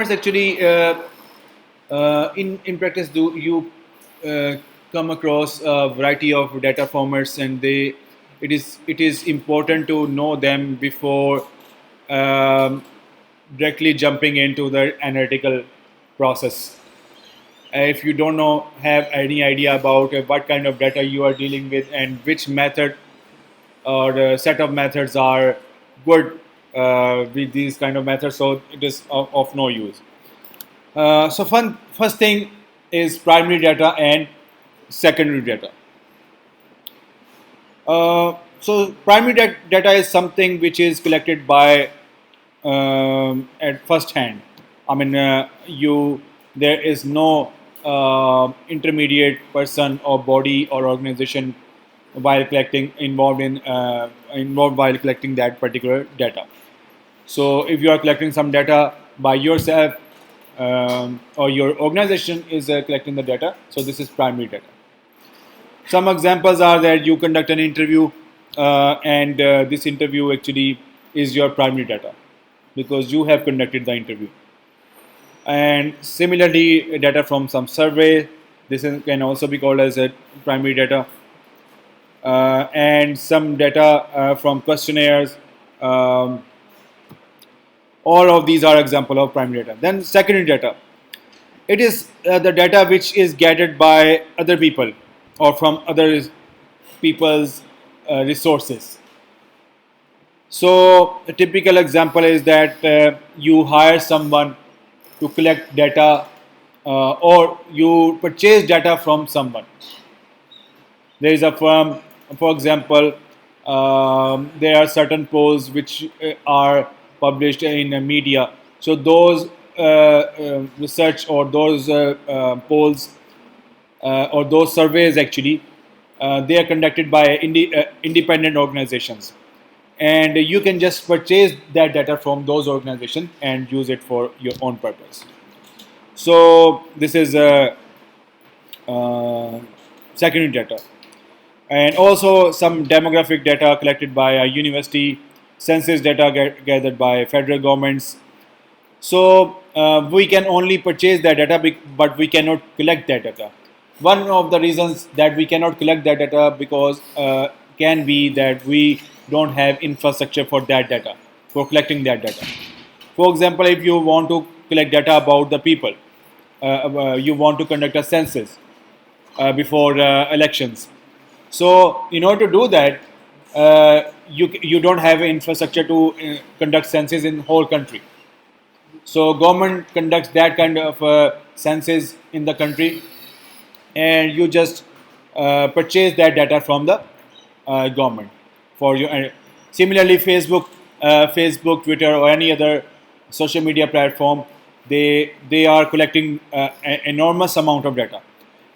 Actually, in practice, do you uh, come across a variety of data formats, and it is important to know them before um, directly jumping into the analytical process. If you don't know, have any idea about what kind of data you are dealing with and which method or set of methods are good with these kind of methods, so it is of no use. First thing is primary data and secondary data. So primary data is something which is collected by at first hand. I mean, there is no intermediate person or body or organization while collecting involved while collecting that particular data. So if you are collecting some data by yourself, or your organization is collecting the data, so this is primary data. Some examples are that you conduct an interview, and this interview actually is your primary data because you have conducted the interview. And similarly, data from some survey, can also be called as a primary data. And some data from questionnaires. Um, all of these are example of primary data. Then secondary data. It is the data which is gathered by other people or from other people's resources. So a typical example is that you hire someone to collect data, or you purchase data from someone. There is a firm, for example, there are certain polls which are published in the media. So those research or those polls or those surveys actually, they are conducted by independent organizations, and you can just purchase that data from those organizations and use it for your own purpose. So this is secondary data. And also some demographic data collected by a university, census data gathered by federal governments. So we can only purchase that data, but we cannot collect that data. One of the reasons that we cannot collect that data because can be that we don't have infrastructure for that data, for collecting that data. For example, if you want to collect data about the people, you want to conduct a census before elections. So in order to do that, you don't have infrastructure to conduct census in whole country. So government conducts that kind of census in the country, and you just purchase that data from the government for you. Similarly, Facebook, Twitter, or any other social media platform, they are collecting an enormous amount of data,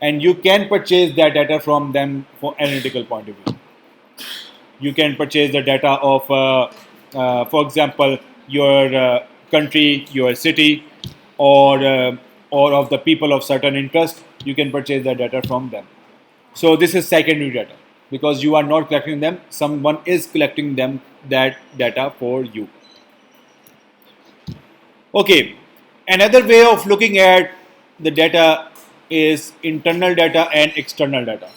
and you can purchase that data from them for analytical point of view. You can purchase the data of, for example, your country, your city, or of the people of certain interest. You can purchase that data from them. So this is secondary data because you are not collecting them; someone is collecting them that data for you. Okay, another way of looking at the data is internal data and external data.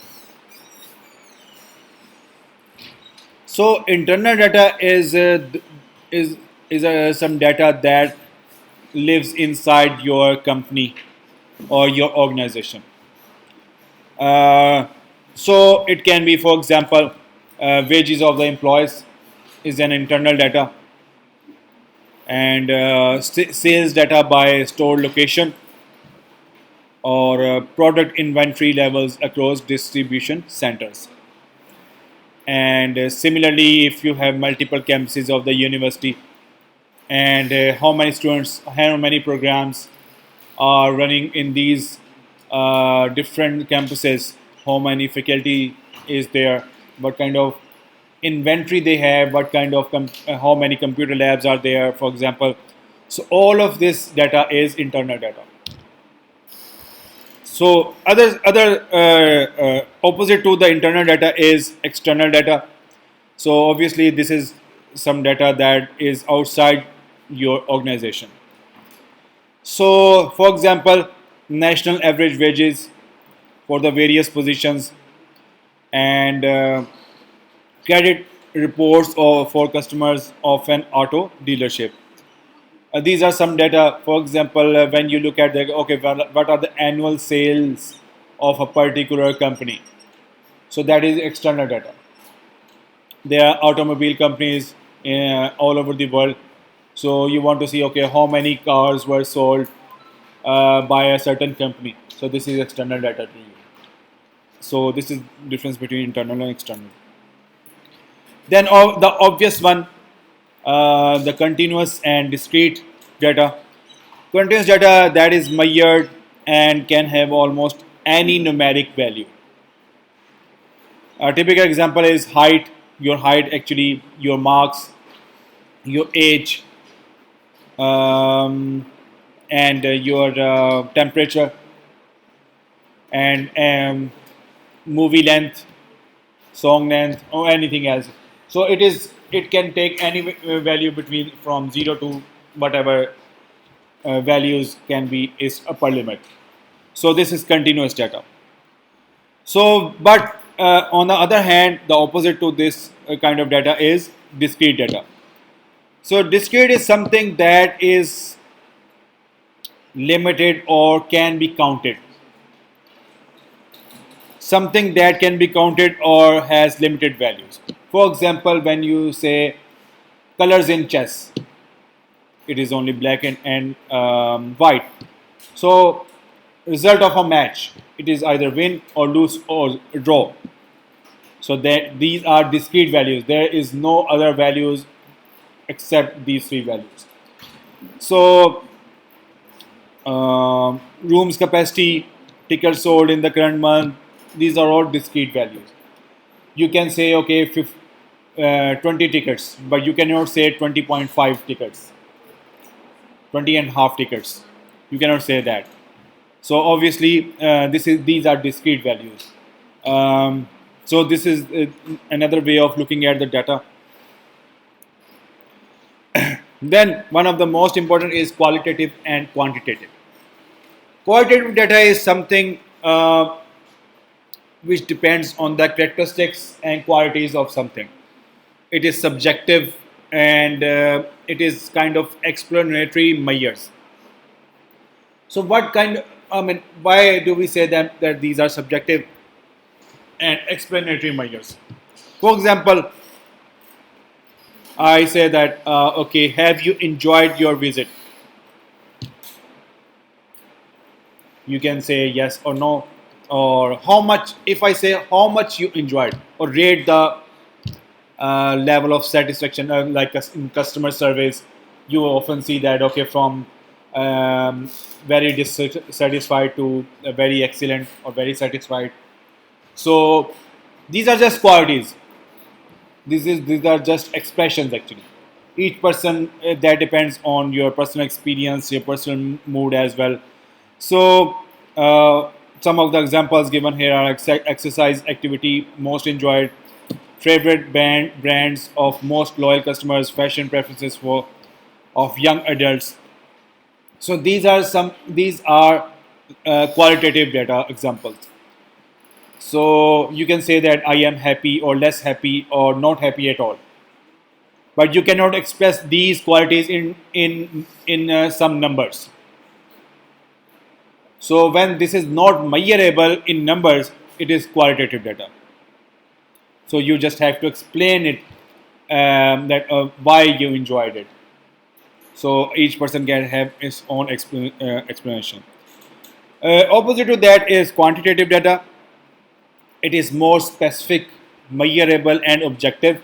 So internal data is some data that lives inside your company or your organization. Uh, so it can be, for example, wages of the employees is an internal data, and sales data by store location, or product inventory levels across distribution centers. And similarly, if you have multiple campuses of the university, and how many students, how many programs are running in these different campuses, how many faculty is there, what kind of inventory they have, what kind of how many computer labs are there, for example. So all of this data is internal data. So other opposite to the internal data is external data. So obviously this is some data that is outside your organization. So, for example, national average wages for the various positions and credit reports for customers of an auto dealership. These are some data. For example, when you look at the okay, what are the annual sales of a particular company? So that is external data. There are automobile companies all over the world. So you want to see okay how many cars were sold by a certain company. So this is external data to you. So this is difference between internal and external. Then the obvious one, the continuous and discrete data. Continuous data that is measured and can have almost any numeric value. A typical example is height, your height actually, your marks, your age, um, and your temperature, and movie length, song length, or anything else. So it can take any value between from 0 to whatever values can be is upper limit. So this is continuous data. So, but on the other hand, the opposite to this kind of data is discrete data. So, discrete is something that is limited or can be counted. Something that can be counted or has limited values. For example, when you say colors in chess, it is only black and white. So, result of a match, it is either win or lose or draw. So that these are discrete values. There is no other values except these three values. So rooms capacity, tickets sold in the current month, these are all discrete values. You can say okay, 20 tickets, but you cannot say 20.5 tickets, 20 and half tickets. You cannot say that. So obviously, these are discrete values. So this is another way of looking at the data. Then one of the most important is qualitative and quantitative. Qualitative data is something which depends on the characteristics and qualities of something. It is subjective and it is kind of explanatory measures. So what kind of, I mean, why do we say that these are subjective and explanatory measures? For example, I say that, okay, have you enjoyed your visit? You can say yes or no, or how much. If I say how much you enjoyed, or rate the level of satisfaction, like in customer service, you often see that okay, from very dissatisfied to very excellent or very satisfied. So these are just qualities. These are just expressions actually. Each person that depends on your personal experience, your personal mood as well. So some of the examples given here are exercise activity most enjoyed, favorite brands of most loyal customers, fashion preferences for of young adults. So these are qualitative data examples. So you can say that I am happy or less happy or not happy at all. But you cannot express these qualities in some numbers. So when this is not measurable in numbers, it is qualitative data. So you just have to explain it that why you enjoyed it. So each person can have his own explanation. Opposite to that is quantitative data. It is more specific, measurable, and objective.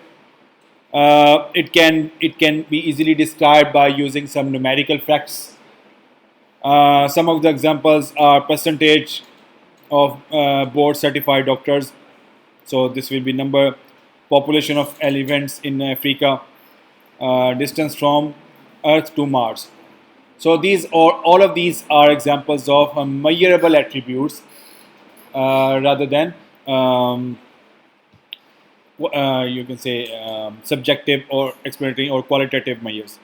It can be easily described by using some numerical facts. Some of the examples are percentage of board certified doctors. So this will be number, population of elephants in Africa, distance from Earth to Mars. So these all of these are examples of measurable attributes rather than you can say subjective or explanatory or qualitative measures.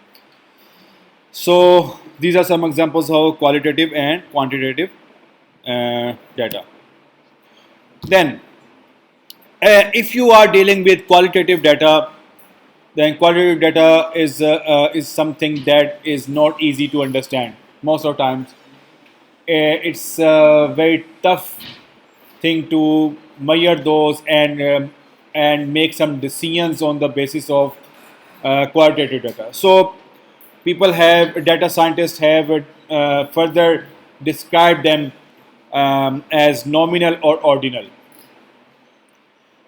So these are some examples of qualitative and quantitative data. Then, if you are dealing with qualitative data, then qualitative data is something that is not easy to understand. Most of the times, it's a very tough thing to measure those and make some decisions on the basis of qualitative data. So people have data scientists have further described them as nominal or ordinal.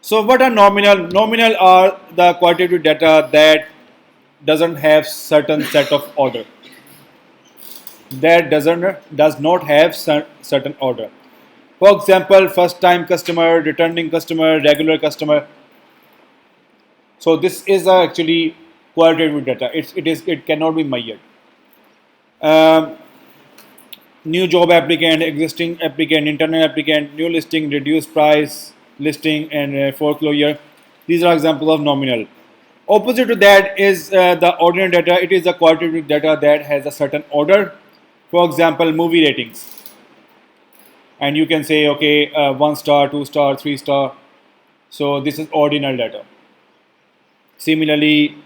So what are nominal? Nominal are the quantitative data that doesn't have certain set of order. That does not have certain order. For example, first time customer, returning customer, regular customer. So this is actually qualitative data. It cannot be measured. Um, New job applicant, existing applicant, internal applicant, new listing, reduced price listing, and foreclosure. These are examples of nominal. Opposite to that is the ordinary data. It is the qualitative data that has a certain order. For example, movie ratings, and you can say, okay, 1 star, 2 star, 3 star. So this is ordinal data. Similarly,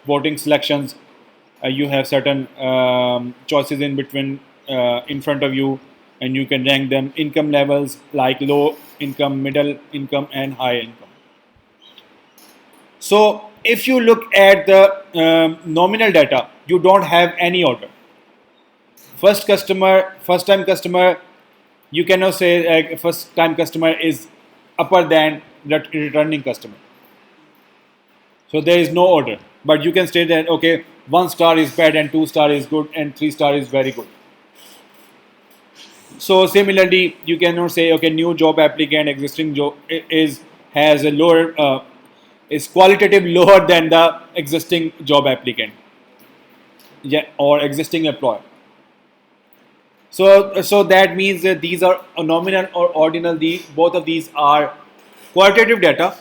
voting selections, you have certain choices in between in front of you, and you can rank them. Income levels like low income, middle income, and high income. So if you look at the nominal data, you don't have any order. First time customer, you cannot say first time customer is upper than returning customer. So there is no order, but you can say that okay, 1 star is bad and 2 star is good and 3 star is very good. So similarly, you cannot say okay, new job applicant, existing job is has a lower is qualitative lower than the existing job applicant, yeah, or existing employer. So that means that these are nominal or ordinal. Both of these are qualitative data,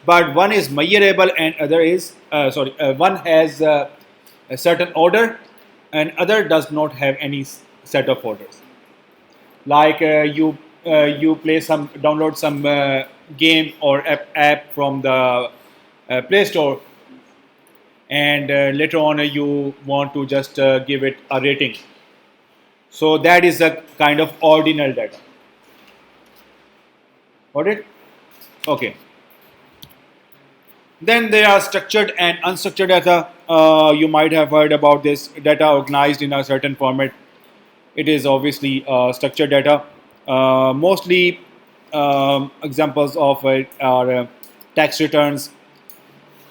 but one is measurable and other is one has a certain order and other does not have any set of orders. Like you play some download some game or app from the Play Store, and later on you want to just give it a rating. So that is a kind of ordinal data. Got it? Okay. Then there are structured and unstructured data. You might have heard about this data organized in a certain format. It is obviously structured data. Mostly examples of it are tax returns,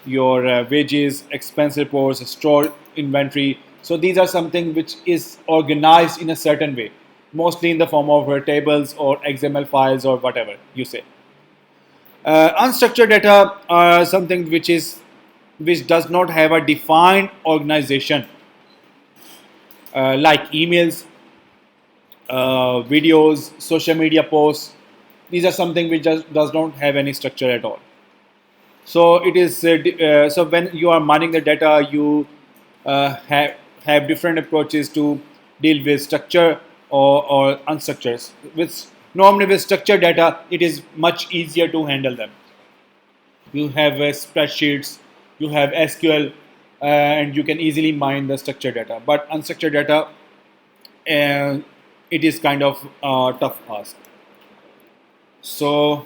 your wages, expense reports, store inventory. So these are something which is organized in a certain way, mostly in the form of tables or XML files or whatever you say. Unstructured data are something which does not have a defined organization, like emails, videos, social media posts. These are something which just does not have any structure at all. So it is so when you are mining the data, you have different approaches to deal with structure or unstructured. With normally with structured data, it is much easier to handle them. You have spreadsheets, you have SQL, and you can easily mine the structured data. But unstructured data, it is kind of tough ask. So